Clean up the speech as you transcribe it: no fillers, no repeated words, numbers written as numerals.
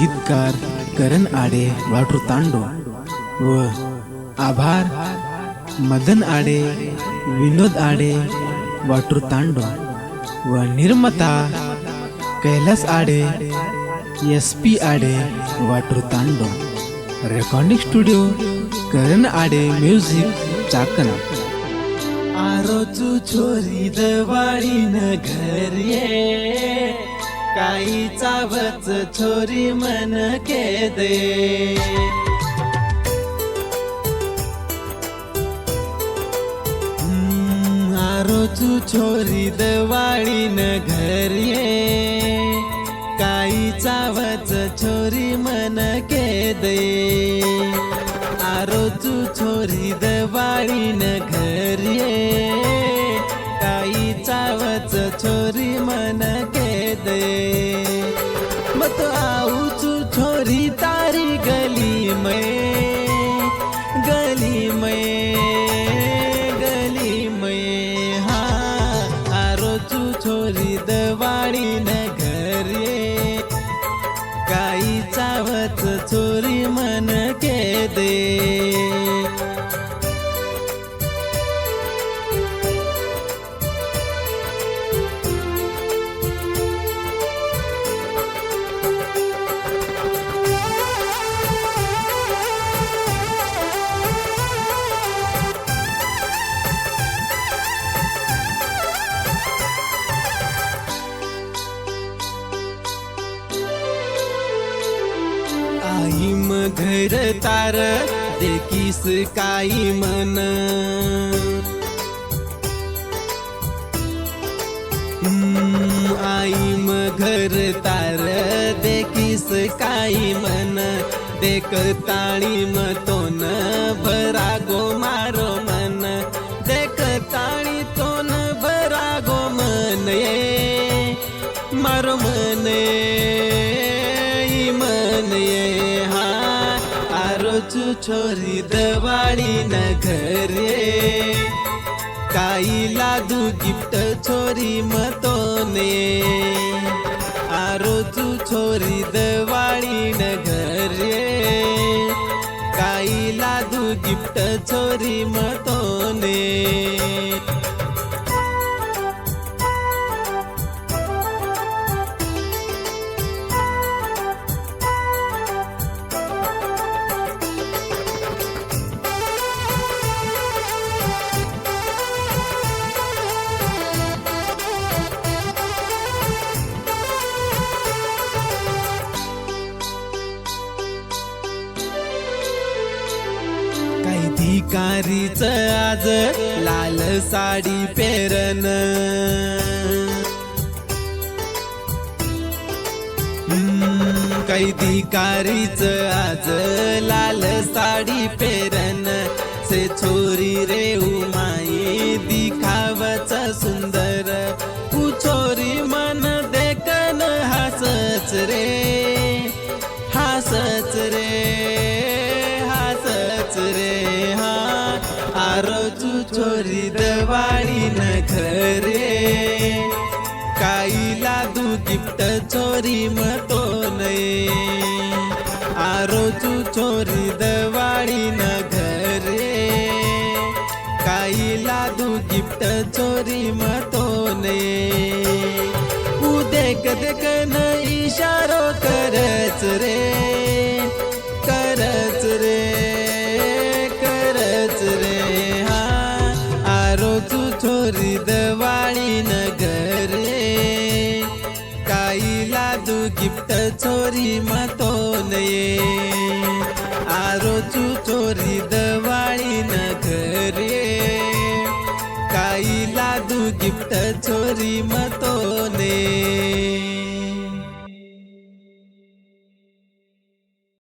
गीतकार करण आडे वाटू तांडो व आभार मदन आडे विनोद आडे वाटू तांडो व निर्माता कैलास आडे SP आडे वाटू तांडो। रेकॉर्डिंग स्टुडिओ करण आडे म्युझिक चाकणा। आरोचू छोरी दवाळी न घर ये काही चावच छोरी मन के दे। आरोचू छोरी दवाळी न घर ये काही चावच छोरी मन के दे। आरोचू छोरी दवाळी न घर ये काही चावच छोरी मन के दे। मत आऊचू छोरी तारी गली में गली में गली में। हाँ आरोचू छोरी दवाळी न घर ये काही चावच छोरी मन के दे। आई घर तार देखीस काही मन। आई घर तार देखीस काही मन। देख ताळी मतोन भरा गो मारो मन। देख ताळी तोन भरा गो मन ये मारो मन ये मन ये। हाँ आरोचू छोरी दवाळी न घर ये काही लादू गिफ्ट छोरी मतोने। आरोचू छोरी दवाळी न घर ये काही लादू गिफ्ट छोरी मतोने। काही धिकारीच आज लाल साडी पेरन। काही धिकारीच आज लाल साडी पेरन। से छोरी रे उमाई दिखावच सुंदर। तू छोरी मन देखन हसच रे हसच रे हसच रे। हाँ आरोचू छोरी दवाळी न घर ये काही लादू गिफ्ट छोरी मतोने। आरोचू छोरी दवाळी न घर ये काही लादू गिफ्ट छोरी मतोने। देख देख न इशारो करच रे करच रे करच रे। हाँ आरोचू छोरी दवाळी न घर ये काही लादू गिफ्ट छोरी मतोने। आरोचू छोरी दवाळी न घर ये काही लादू गिफ्ट छोरी मतोने।